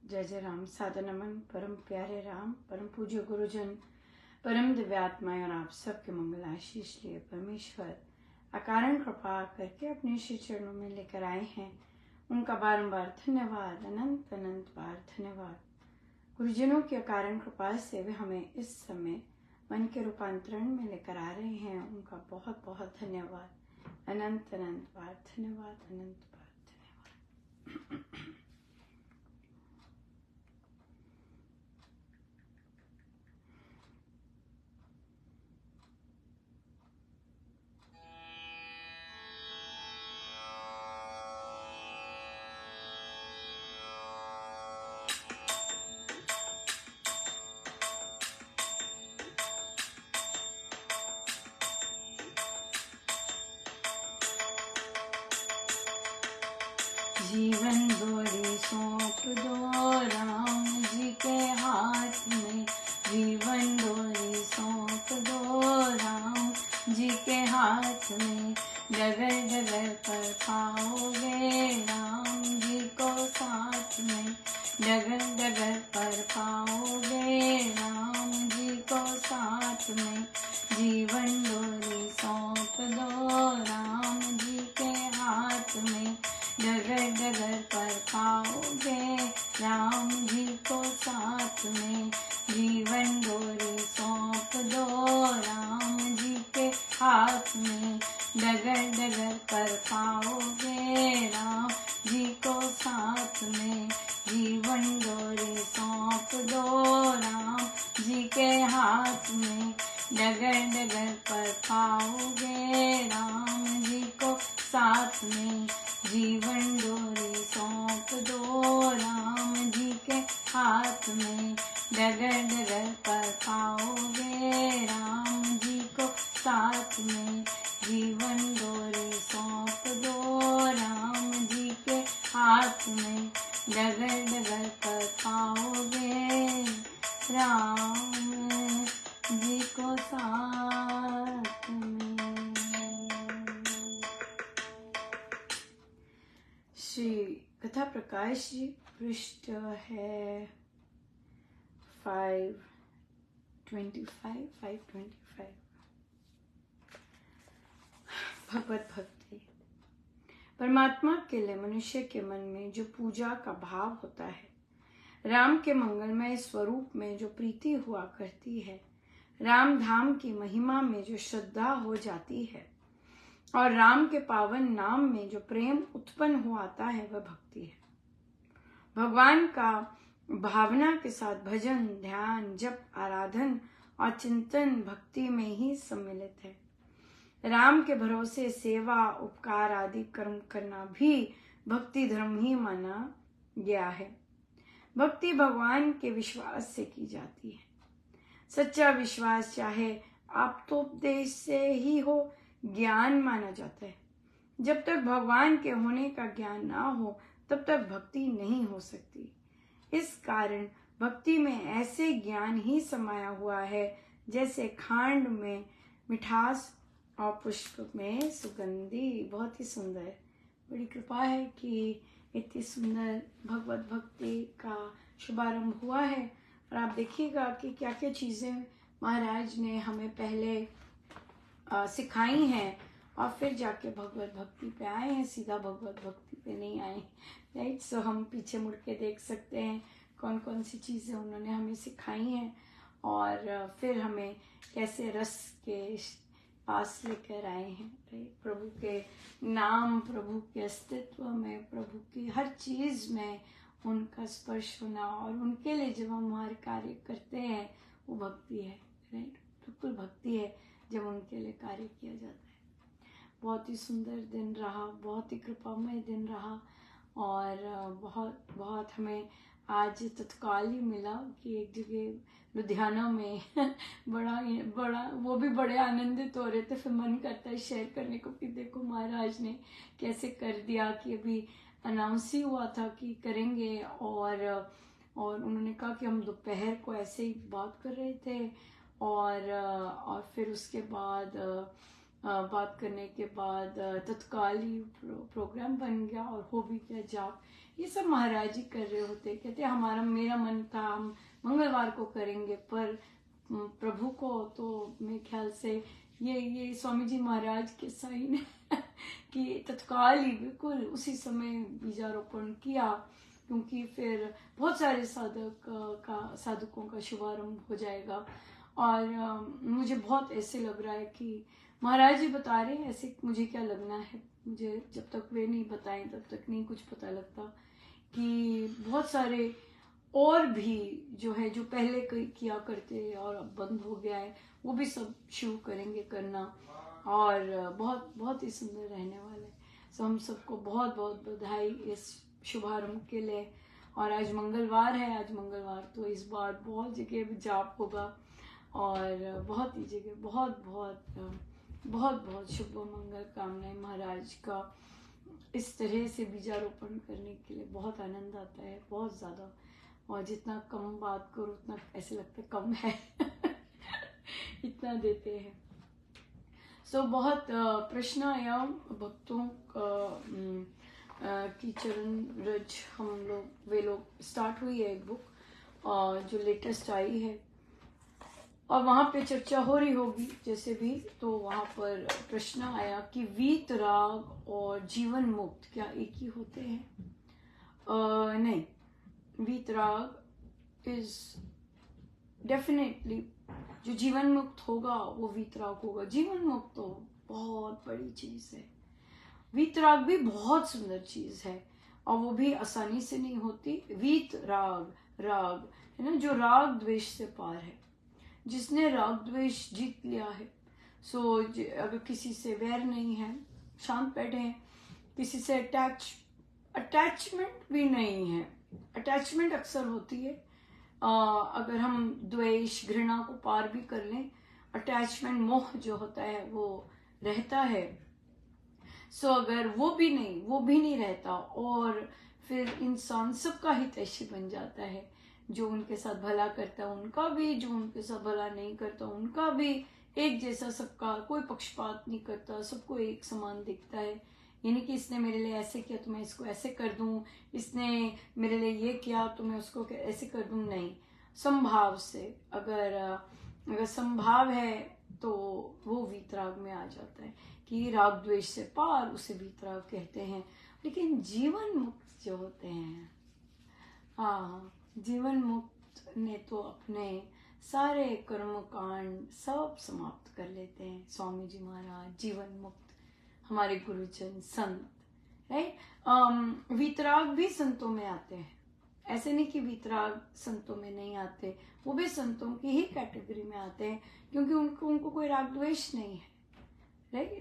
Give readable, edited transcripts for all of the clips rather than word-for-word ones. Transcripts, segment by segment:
जय जय राम। सादर नमन परम प्यारे राम, परम पूज्य गुरुजन, परम दिव्यात्माएं और आप सबके मंगल आशीष लिए परमेश्वर अकारण कृपा करके अपने श्री चरणों में लेकर आए हैं। उनका बारंबार धन्यवाद, अनंत अनंत बार धन्यवाद। गुरुजनों की अकारण कृपा से वे हमें इस समय मन के रूपांतरण में लेकर आ रहे हैं। उनका बहुत बहुत धन्यवाद, अनंत अनंत बार धन्यवाद, अनंत बार धन्यवाद। जीवन डोरी सौंप दो राम जी के हाथ में, जीवन डोरी सौंप दो राम जी के हाथ में। डगर डगर पर पाओगे राम जी को साथ में, डगर डगर पर पाओगे राम जी को साथ में। जीवन डोरी सौंप दो राम जी के हाथ में, डगर डगर पर पाओगे राम जी को साथ में। जीवन डोरी सौंप दो राम जी के हाथ में, डगर डगर पर पाओगे राम जी को साथ में। जीवन डोरी सौंप दो राम जी के हाथ में, डगर डगर पर पाओगे राम जी को साथ में। जीवन डोरी सौंप दो राम जी के हाथ में, डगर डगर पर पाओगे राम जी को साथ में। जीवन डोरी सौंप दो राम जी के हाथ में, डगर डगर पर पाओगे राम जी को साथ में। श्री कथा प्रकाश जी, पृष्ठ है 525। भगवत भक्ति। परमात्मा के लिए मनुष्य के मन में जो पूजा का भाव होता है, राम के मंगलमय स्वरूप में जो प्रीति हुआ करती है, राम धाम की महिमा में जो श्रद्धा हो जाती है और राम के पावन नाम में जो प्रेम उत्पन्न हो आता है, वह भक्ति है। भगवान का भावना के साथ भजन, ध्यान, जप, आराधन और चिंतन भक्ति में ही सम्मिलित है। राम के भरोसे सेवा, उपकार आदि कर्म करना भी भक्ति धर्म ही माना गया है। भक्ति भगवान के विश्वास से की जाती है। सच्चा विश्वास चाहे आप्तोपदेश से ही हो, ज्ञान माना जाता है। जब तक भगवान के होने का ज्ञान ना हो, तब तक भक्ति नहीं हो सकती। इस कारण भक्ति में ऐसे ज्ञान ही समाया हुआ है जैसे खांड में मिठास और पुष्प में सुगंधी। बहुत ही सुंदर, बड़ी कृपा है कि इतनी सुंदर भगवत भक्ति का शुभारंभ हुआ है। और आप देखिएगा कि क्या क्या चीजें महाराज ने हमें पहले सिखाई हैं और फिर जाके भगवत भक्ति पे आए हैं, सीधा भगवत भक्ति पे नहीं आए। राइट, सो हम पीछे मुड़ के देख सकते हैं कौन कौन सी चीजें उन्होंने हमें सिखाई हैं और फिर हमें कैसे रस के पास लेकर आए हैं। राइट, प्रभु के नाम, प्रभु के अस्तित्व में, प्रभु की हर चीज में उनका स्पर्श होना और उनके लिए जब हम हमारे कार्य करते हैं, वो भक्ति है। राइट, बिल्कुल भक्ति है जब उनके लिए कार्य किया जाता है। बहुत ही सुंदर दिन रहा, बहुत ही कृपामय दिन रहा और बहुत बहुत हमें आज तत्काल ही मिला कि एक जगह लुधियाना में बड़ा वो भी बड़े आनंदित हो रहे थे। फिर मन करता है शेयर करने को कि देखो महाराज ने कैसे कर दिया कि अभी अनाउंस ही हुआ था कि करेंगे और उन्होंने कहा कि हम दोपहर को ऐसे ही बात कर रहे थे और फिर उसके बाद बात करने के बाद तत्काल ही प्रोग्राम बन गया और हो भी गया जाप। ये सब महाराज जी कर रहे होते। कहते हमारा मेरा मन था हम मंगलवार को करेंगे, पर प्रभु को तो मेरे ख्याल से ये स्वामी जी महाराज के साइन है कि तत्काल ही बिल्कुल उसी समय बीजारोपण किया, क्योंकि फिर बहुत सारे साधकों का शुभारंभ हो जाएगा। और मुझे बहुत ऐसे लग रहा है कि महाराज जी बता रहे हैं, ऐसे मुझे क्या लगना है, मुझे जब तक वे नहीं बताएं तब तक नहीं कुछ पता लगता, कि बहुत सारे और भी जो है जो पहले किया करते और अब बंद हो गया है, वो भी सब शुरू करेंगे करना, और बहुत बहुत ही सुंदर रहने वाला है। सो हम सबको बहुत बहुत बधाई इस शुभारंभ के लिए। और आज मंगलवार है, आज मंगलवार तो इस बार बहुत जगह जाप होगा, और बहुत ही जगह बहुत बहुत बहुत बहुत शुभ मंगल कामनाएं महाराज का। इस तरह से बीजारोपण करने के लिए बहुत आनंद आता है, बहुत ज़्यादा। और जितना कम बात करो उतना ऐसे लगता है कम है इतना देते हैं। सो बहुत प्रश्न आया भक्तों की चरण रज हम लोग वे लोग स्टार्ट हुई है एक बुक जो लेटेस्ट आई है, और वहां पे चर्चा हो रही होगी जैसे भी। तो वहां पर प्रश्न आया कि वीतराग और जीवन मुक्त क्या एक ही होते हैं? नहीं, वीतराग इज डेफिनेटली, जो जीवन मुक्त होगा वो वीतराग होगा। जीवन मुक्त तो बहुत बड़ी चीज है, वीतराग भी बहुत सुंदर चीज है, और वो भी आसानी से नहीं होती। वीतराग, राग है ना, जो राग द्वेष से पार है, जिसने राग द्वेष जीत लिया है। सो अगर किसी से वैर नहीं है, शांत बैठे हैं, किसी से अटैचमेंट भी नहीं है। अटैचमेंट अक्सर होती है, अगर हम द्वेष घृणा को पार भी कर लें, अटैचमेंट मोह जो होता है वो रहता है। सो अगर वो भी नहीं रहता, और फिर इंसान सबका हितैषी बन जाता है। जो उनके साथ भला करता है उनका भी, जो उनके साथ भला नहीं करता उनका भी, एक जैसा सबका, कोई पक्षपात नहीं करता, सबको एक समान दिखता है। यानी कि इसने मेरे लिए ऐसे किया तो मैं इसको ऐसे कर दूं, इसने मेरे लिए ये किया तो मैं उसको ऐसे कर दूं, नहीं। संभाव से, अगर संभाव है तो वो वीतराग में आ जाता है, कि राग द्वेष से पार, उसे वीतराग कहते हैं। लेकिन जीवन मुक्त जो होते हैं, हाँ, जीवन मुक्त ने तो अपने सारे कर्म कांड सब समाप्त कर लेते हैं। स्वामी जी महाराज जीवन मुक्त, हमारे गुरुजन संत, राइट। वीतराग भी संतों में आते हैं, ऐसे नहीं कि वीतराग संतों में नहीं आते, वो भी संतों की ही कैटेगरी में आते हैं, क्योंकि उनको कोई राग द्वेष नहीं है,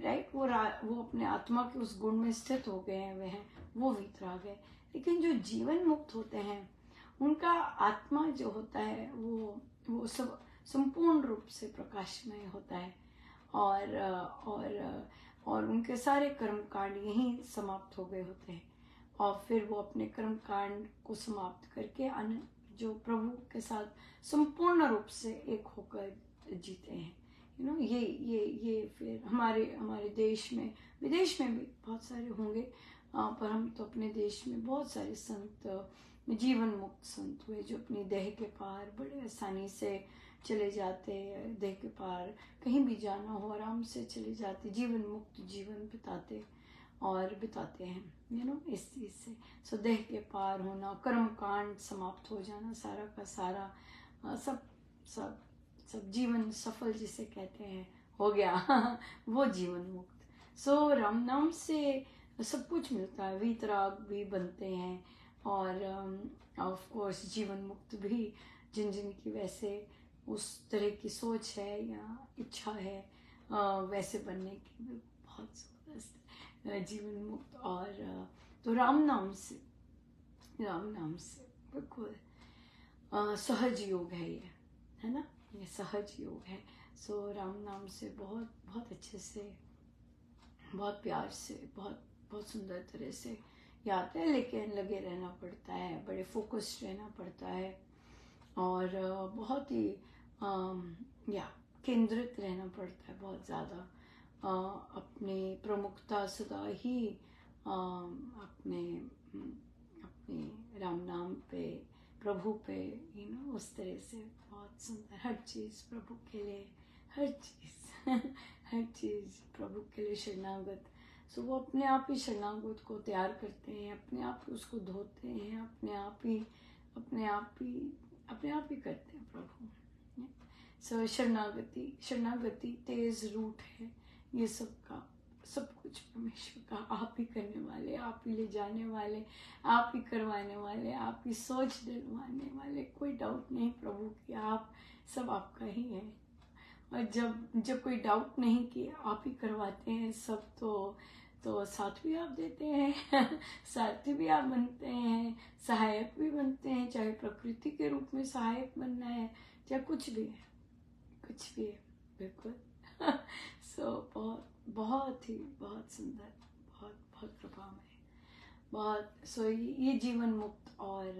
राइट। वो अपने आत्मा के उस गुण में स्थित हो गए हैं, वो वीतराग है। लेकिन जो जीवन मुक्त होते हैं, उनका आत्मा जो होता है वो सब संपूर्ण रूप से प्रकाशमय होता है, और उनके सारे कर्म कांड यहीं समाप्त हो गए होते हैं, और फिर वो अपने कर्म कांड को समाप्त करके जो प्रभु के साथ संपूर्ण रूप से एक होकर जीते हैं। ये फिर हमारे देश में, विदेश में भी बहुत सारे होंगे, पर हम तो अपने देश में बहुत सारे संत जीवन मुक्त संत हुए, जो अपनी देह के पार बड़े आसानी से चले जाते, देह के पार कहीं भी जाना हो आराम से चले जाते, जीवन मुक्त जीवन बिताते हैं, इस चीज से। सो देह के पार होना, कर्म कांड समाप्त हो जाना, सारा का सारा, सब सब सब जीवन सफल जिसे कहते हैं हो गया वो जीवन मुक्त। सो राम नाम से सब कुछ मिलता है, वीतराग भी बनते हैं, और ऑफ कोर्स जीवन मुक्त भी, जिन की वैसे उस तरह की सोच है या इच्छा है वैसे बनने की भी बहुत जबरदस्त जीवन मुक्त। और तो राम नाम से बिल्कुल सहज योग है, ये है ना, ये सहज योग है। सो राम नाम से बहुत बहुत अच्छे से, बहुत प्यार से, बहुत बहुत सुंदर तरह से याद है, लेकिन लगे रहना पड़ता है, बड़े फोकस्ड रहना पड़ता है, और बहुत ही केंद्रित रहना पड़ता है बहुत ज़्यादा, अपनी प्रमुखता सदा ही अपने अपने राम नाम पे, प्रभु पे, उस तरह से बहुत सुंदर हर चीज़ प्रभु के लिए, हर चीज़ हर चीज़ प्रभु के लिए शरणागत। सो वो अपने आप ही शरणागत को तैयार करते हैं, अपने आप ही उसको धोते हैं, अपने आप ही करते हैं प्रभु। सो शरणागति तेज रूट है ये सब का, सब कुछ परमेश्वर का। आप ही करने वाले, आप ही ले जाने वाले, आप ही करवाने वाले, आप ही सोच दिलवाने वाले, कोई डाउट नहीं प्रभु कि आप सब आपका ही है। और जब कोई डाउट नहीं कि आप ही करवाते हैं सब, तो साथ भी आप देते हैं सारथी भी आप बनते हैं, सहायक भी बनते हैं, चाहे प्रकृति के रूप में सहायक बनना है, चाहे कुछ भी है बिल्कुल सो बहुत सुंदर, बहुत प्रभावमय, बहुत। सो ये जीवन मुक्त और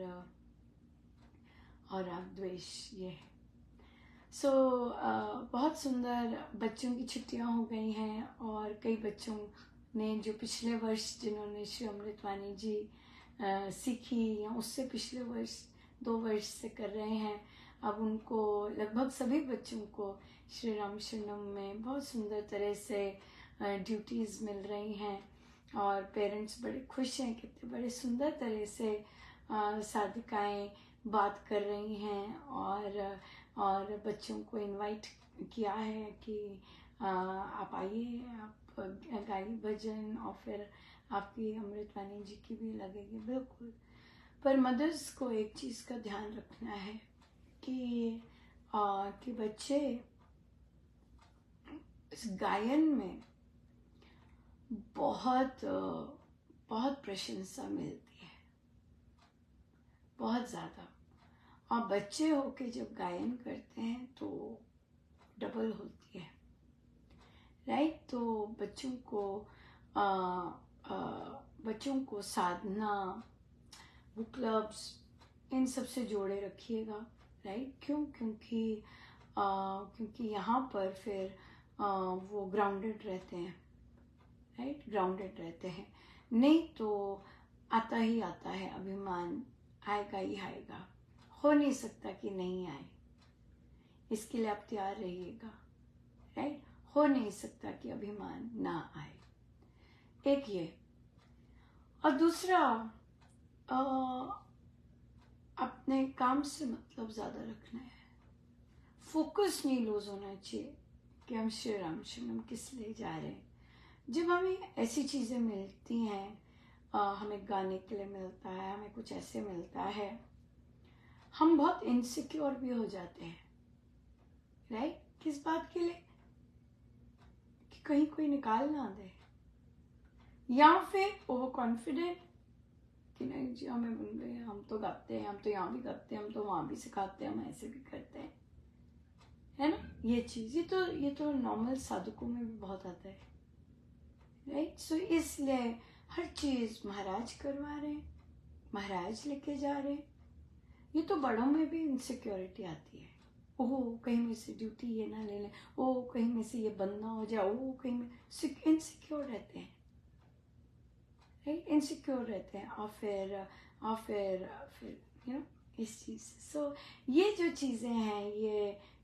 द्वेष ये है। सो बहुत सुंदर। बच्चों की छुट्टियां हो गई हैं और कई बच्चों ने जो पिछले वर्ष जिन्होंने श्री अमृतवाणी जी सीखी या उससे पिछले वर्ष 2 वर्ष से कर रहे हैं, अब उनको लगभग सभी बच्चों को श्री राम शरणम में बहुत सुंदर तरह से ड्यूटीज़ मिल रही हैं और पेरेंट्स बड़े खुश हैं, कितने बड़े सुंदर तरह से साधिकाएं बात कर रही हैं और बच्चों को इनवाइट किया है कि आप आइए, आप गाइए भजन और फिर आपकी अमृतवाणी जी की भी लगेगी बिल्कुल। पर मदर्स को एक चीज़ का ध्यान रखना है कि बच्चे इस गायन में बहुत प्रशंसा मिलती है, बहुत ज़्यादा। और बच्चे होके जब गायन करते हैं तो डबल होती है, राइट। तो बच्चों को साधना, बुक क्लब्स, इन सब से जोड़े रखिएगा, राइट। क्योंकि यहाँ पर फिर वो ग्राउंडेड रहते हैं, राइट, ग्राउंडेड रहते हैं। नहीं तो आता ही आता है अभिमान, आएगा ही आएगा, हो नहीं सकता कि नहीं आए, इसके लिए आप तैयार रहिएगा, राइट। हो नहीं सकता कि अभिमान ना आए, एक ये। और दूसरा, अपने काम से मतलब ज़्यादा रखना है, फोकस नहीं लूज होना चाहिए कि हम श्री राम शरणम किस लिए जा रहे हैं। जब हमें ऐसी चीज़ें मिलती हैं, हमें गाने के लिए मिलता है, हमें कुछ ऐसे मिलता है, हम बहुत इनसिक्योर भी हो जाते हैं, राइट। किस बात के लिए? कि कहीं कोई निकाल ना दे, या फिर ओवर कॉन्फिडेंट कि नहीं जी हमें बन गए, हम तो गाते हैं, हम तो यहाँ भी गाते हैं, हम तो वहाँ भी सिखाते हैं, हम ऐसे भी करते हैं, है ना। ये चीज़ ये तो नॉर्मल साधकों में भी बहुत आता है, राइट। सो इसलिए हर चीज़ महाराज करवा रहे हैं, महाराज लेके जा रहे हैं। ये तो बड़ों में भी इनसिक्योरिटी आती है, ओह कहीं में से ड्यूटी ये ना ले लें, ओह कहीं में से ये बंद ना हो जाए, ओह कहीं में इनसिक्योर रहते हैं, राइट, इनसिक्योर रहते हैं। और फिर इस चीज़। सो ये जो चीज़ें हैं,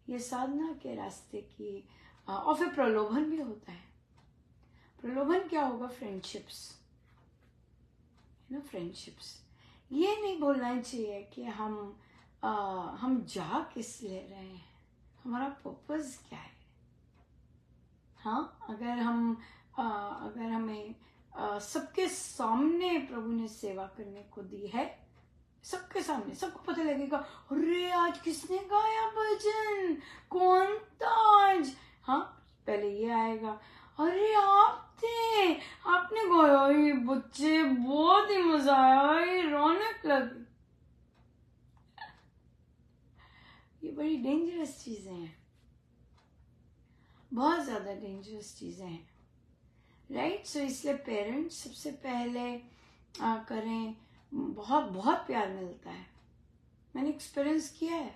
ये साधना के रास्ते की। और फिर प्रलोभन भी होता है। प्रलोभन क्या होगा? Friendships, friendships. ये नहीं बोलना चाहिए कि हम जा किस ले रहे हैं, हमारा पर्पस क्या है। हाँ, अगर हमें सबके सामने प्रभु ने सेवा करने को दी है, सबके सामने, सबको पता लगेगा, अरे आज किसने गाया भजन, कौन था आज। हाँ, पहले ये आएगा, अरे आपने गाया, ये बच्चे बहुत ही मजा आया, ये रौनक लगी। ये बड़ी डेंजरस चीजें हैं, बहुत ज्यादा डेंजरस चीजें हैं, राइट। सो इसलिए पेरेंट्स सबसे पहले करें, बहुत प्यार मिलता है, मैंने एक्सपीरियंस किया है,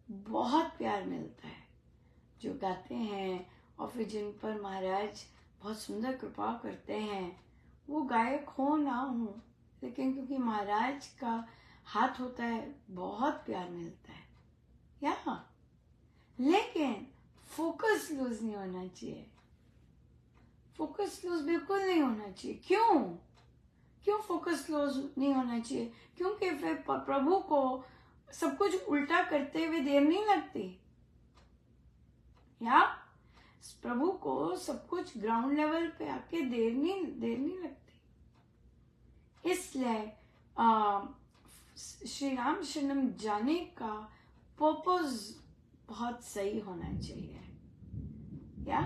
बहुत प्यार मिलता है जो गाते हैं और फिर जिन पर महाराज बहुत सुंदर कृपा करते हैं, वो गायक हो ना हो, लेकिन क्योंकि महाराज का हाथ होता है, बहुत प्यार मिलता है। या लेकिन फोकस लूज नहीं होना चाहिए, फोकस लूज बिल्कुल नहीं होना चाहिए। क्यों फोकस लूज नहीं होना चाहिए? क्योंकि फिर प्रभु को सब कुछ उल्टा करते हुए देर नहीं लगती। या प्रभु को सब कुछ ग्राउंड लेवल पे आके देर नहीं लगती। इसलिए श्री राम शरणम जाने का पर्पस बहुत सही होना चाहिए। या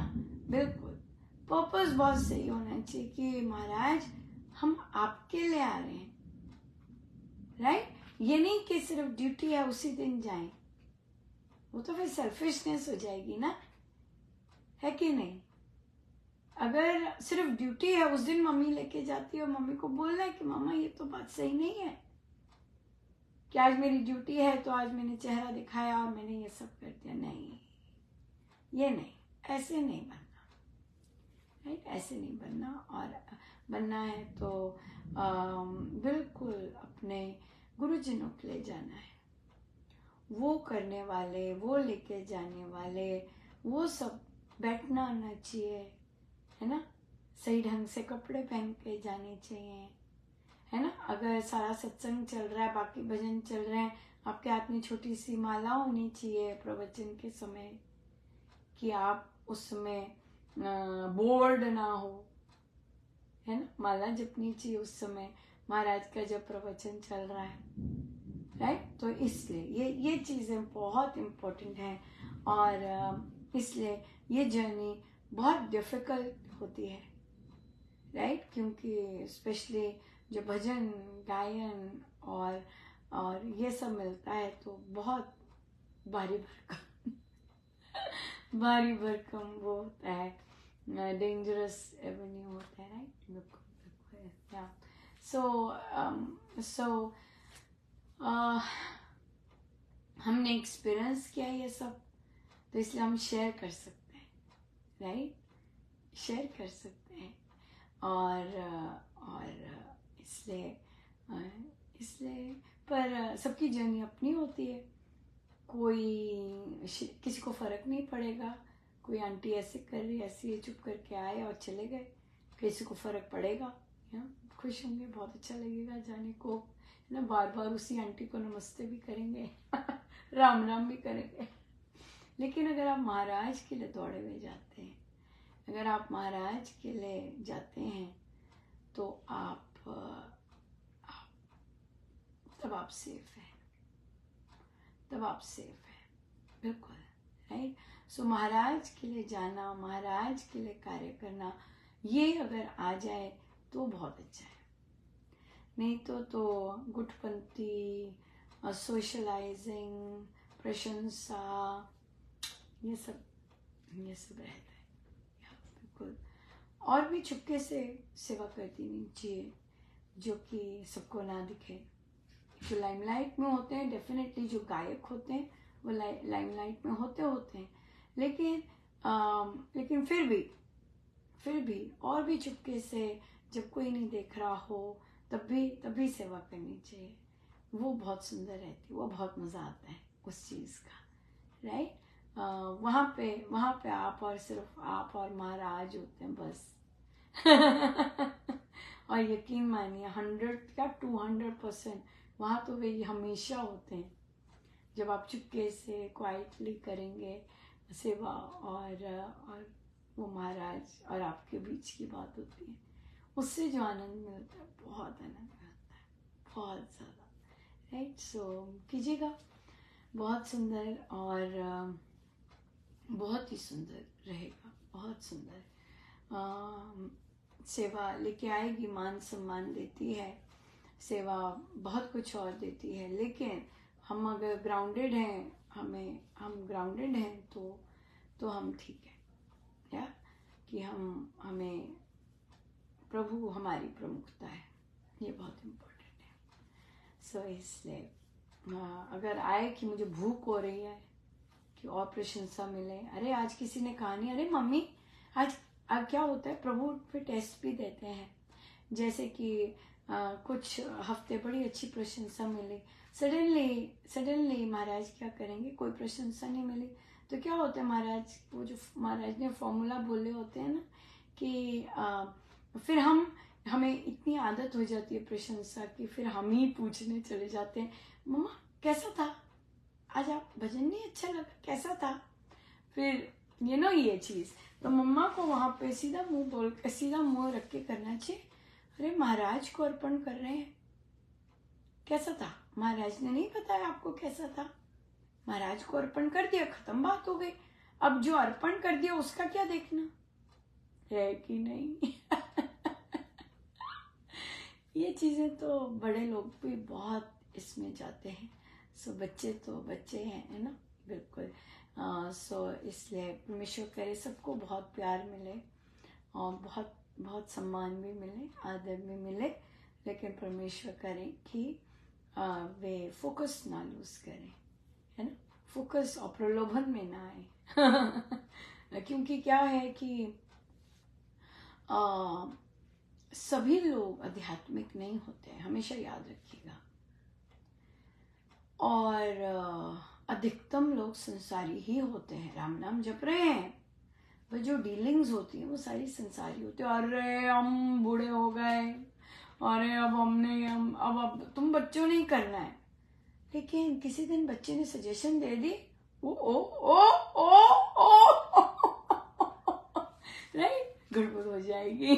बिल्कुल पर्पस बहुत सही होना चाहिए कि महाराज हम आपके लिए आ रहे हैं, राइट? ये नहीं कि सिर्फ ड्यूटी है उसी दिन जाएं, वो तो फिर सेल्फिशनेस हो जाएगी ना, है कि नहीं? अगर सिर्फ ड्यूटी है, उस दिन मम्मी लेके जाती है और मम्मी को बोलना है कि मामा ये तो बात सही नहीं है कि आज मेरी ड्यूटी है तो आज मैंने चेहरा दिखाया और मैंने ये सब कर दिया। नहीं, ये नहीं, ऐसे नहीं बनना, राइट? ऐसे नहीं बनना। और बनना है तो बिल्कुल अपने गुरुजनों के लिए जाना है, वो करने वाले, वो लेके जाने वाले, वो सब बैठना आना चाहिए, है ना? सही ढंग से कपड़े पहन के जाने चाहिए, है ना? अगर सारा सत्संग चल रहा है, बाकी भजन चल रहे हैं, आपके हाथ में छोटी सी माला होनी चाहिए प्रवचन के समय, कि आप उस समय बोर्ड ना हो, है ना? माला जपनी चाहिए उस समय महाराज का जब प्रवचन चल रहा है, राइट? तो इसलिए ये चीजें बहुत इम्पोर्टेंट हैं। और इसलिए ये जर्नी बहुत डिफिकल्ट होती है, राइट? क्योंकि स्पेशली जो भजन गायन और ये सब मिलता है तो बहुत भारी भरकम वो होता है, डेंजरस एवेन्यू होता है, राइट? बिल्कुल। या सो हमने एक्सपीरियंस किया ये सब, तो इसलिए हम शेयर कर सकते हैं, राइट? शेयर कर सकते हैं। और इसलिए पर सबकी जर्नी अपनी होती है, किसी को फर्क नहीं पड़ेगा। कोई आंटी ऐसे कर रही, ऐसे चुप करके आए और चले गए, किसी को फर्क पड़ेगा, खुश होंगे, बहुत अच्छा लगेगा जाने को, ना? बार बार उसी आंटी को नमस्ते भी करेंगे राम राम भी करेंगे। लेकिन अगर आप महाराज के लिए दौड़े हुए जाते हैं, अगर आप महाराज के लिए जाते हैं, तो तब आप सेफ हैं, तब आप सेफ हैं, बिल्कुल, राइट? सो महाराज के लिए जाना, महाराज के लिए कार्य करना, ये अगर आ जाए तो बहुत अच्छा है। नहीं तो गुटपंती, सोशलाइजिंग, प्रशंसा, ये सब रहता है, बिल्कुल। और भी चुपके से सेवा कर देनी चाहिए, जो कि सबको ना दिखे। जो लाइमलाइट में होते हैं, डेफिनेटली जो गायक होते हैं वो लाइमलाइट में होते हैं, लेकिन फिर भी और भी चुपके से, जब कोई नहीं देख रहा हो, तब भी सेवा करनी चाहिए। वो बहुत सुंदर रहती है, वो बहुत मजा आता है उस चीज का, राइट? वहाँ पे आप और सिर्फ आप और महाराज होते हैं बस और यकीन मानिए 100 या 200% वहाँ तो वे हमेशा होते हैं, जब आप चुपके से क्वाइटली करेंगे सेवा, और वो महाराज और आपके बीच की बात होती है, उससे जो आनंद मिलता है, बहुत आनंद मिलता है, बहुत ज़्यादा, राइट? सो कीजिएगा, बहुत सुंदर, और बहुत ही सुंदर रहेगा, बहुत सुंदर। सेवा लेके आएगी, मान सम्मान देती है, सेवा बहुत कुछ और देती है, लेकिन हम अगर ग्राउंडेड हैं, हम ग्राउंडेड हैं तो हम ठीक है, या कि हमें प्रभु हमारी प्रमुखता है, ये बहुत इम्पोर्टेंट है। सो इसलिए अगर आए कि मुझे भूख हो रही है, कि और प्रशंसा मिले। अरे आज किसी ने कहा नहीं, अरे मम्मी आज क्या होता है, प्रभु पे टेस्ट भी देते हैं। जैसे कि कुछ हफ्ते बड़ी अच्छी प्रशंसा मिली, सडनली महाराज क्या करेंगे, कोई प्रशंसा नहीं मिली, तो क्या होता है महाराज, वो जो महाराज ने फॉर्मूला बोले होते हैं ना कि फिर हमें इतनी आदत हो जाती है प्रशंसा की, फिर हम ही पूछने चले जाते हैं, मम्मा कैसा था आज, आप भजन नहीं अच्छा लगा, कैसा था। फिर ये चीज तो मम्मा को वहां पे सीधा मुंह रख के करना चाहिए, अरे महाराज को अर्पण कर रहे हैं, कैसा था, महाराज ने नहीं बताया आपको कैसा था, महाराज को अर्पण कर दिया, खत्म बात हो गई। अब जो अर्पण कर दिया उसका क्या देखना है कि नहीं। ये चीजें तो बड़े लोग भी बहुत इसमें जाते हैं। सो बच्चे तो बच्चे हैं, है ना, बिल्कुल। सो इसलिए परमेश्वर करे सबको बहुत प्यार मिले और बहुत बहुत सम्मान भी मिले, आदर भी मिले, लेकिन परमेश्वर करे कि वे फोकस ना लूज करें, है ना, फोकस और प्रलोभन में ना आए। क्योंकि क्या है कि सभी लोग आध्यात्मिक नहीं होते हैं, हमेशा याद रखिएगा। और अधिकतम लोग संसारी ही होते हैं, राम नाम जप रहे हैं, पर जो डीलिंग्स होती है वो सारी संसारी होती है। अरे हम बूढ़े हो गए, अरे अब तुम बच्चों नहीं करना है, लेकिन किसी दिन बच्चे ने सजेशन दे दी, ओ ओ ओ ओ ओ राइट, गड़बड़ हो जाएगी।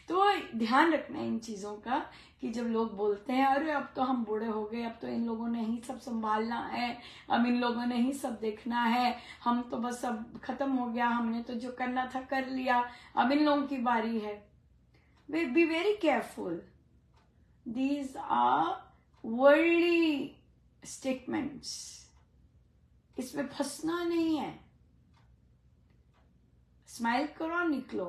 तो ध्यान रखना इन चीजों का कि जब लोग बोलते हैं अरे अब तो हम बूढ़े हो गए, अब तो इन लोगों ने ही सब संभालना है, अब इन लोगों ने ही सब देखना है, हम तो बस अब खत्म हो गया, हमने तो जो करना था कर लिया, अब इन लोगों की बारी है। Be very careful, these are worldly statements, इसमें फंसना नहीं है, स्माइल करो निकलो,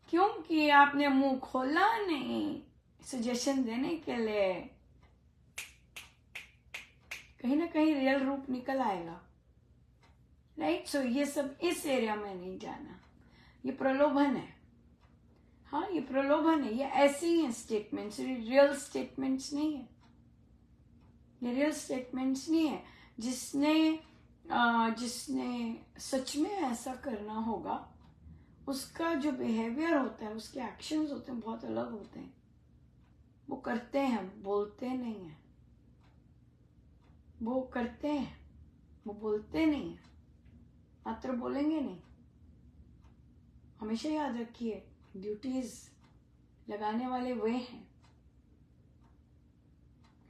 क्योंकि आपने मुंह खोला नहीं सजेशन देने के लिए, कहीं ना कहीं रियल रूप निकल आएगा, राइट। सो ये सब इस एरिया में नहीं जाना, ये प्रलोभन है, हाँ ये प्रलोभन है, ये ऐसे ही है स्टेटमेंट्स, रियल स्टेटमेंट्स नहीं है, ये रियल स्टेटमेंट्स नहीं है। जिसने सच में ऐसा करना होगा, उसका जो बिहेवियर होता है, उसके एक्शंस होते हैं बहुत अलग होते हैं, वो करते हैं, बोलते नहीं है, वो करते हैं, वो बोलते नहीं है, मात्र बोलेंगे नहीं। हमेशा याद रखिए, ड्यूटीज लगाने वाले वे हैं,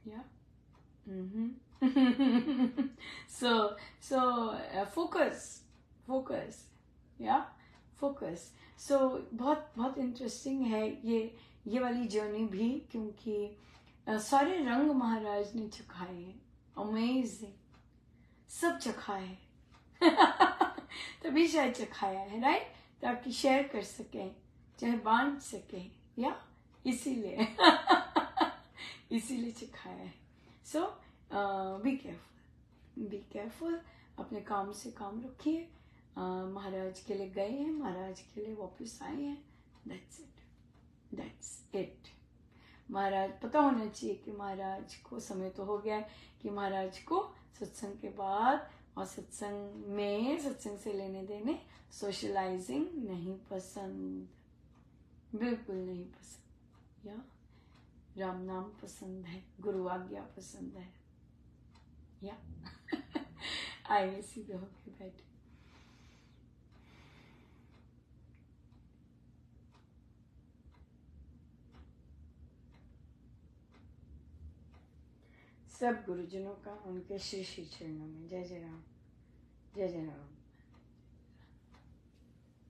या फोकस या फोकस। सो बहुत बहुत इंटरेस्टिंग है ये वाली जर्नी भी, क्योंकि सारे रंग महाराज ने चखाए हैं, अमेजिंग, सब चखाए तभी शायद चखाया है, राइट, ताकि शेयर कर सकें, चाहे बांट सकें, या इसीलिए इसीलिए चखाया है। सो बी केयरफुल, अपने काम से काम रखिए। महाराज के लिए गए हैं, महाराज के लिए वापस आए हैं, दैट्स इट। महाराज पता होना चाहिए कि महाराज को समय तो हो गया है कि महाराज को सत्संग के बाद और सत्संग से लेने देने, सोशलाइजिंग नहीं पसंद, बिल्कुल नहीं पसंद, या राम नाम पसंद है, गुरु आज्ञा पसंद है, या आइए सीधे होके बैठे। सब गुरुजनों का उनके श्री श्री चरणों में जय जय राम, जय जय राम।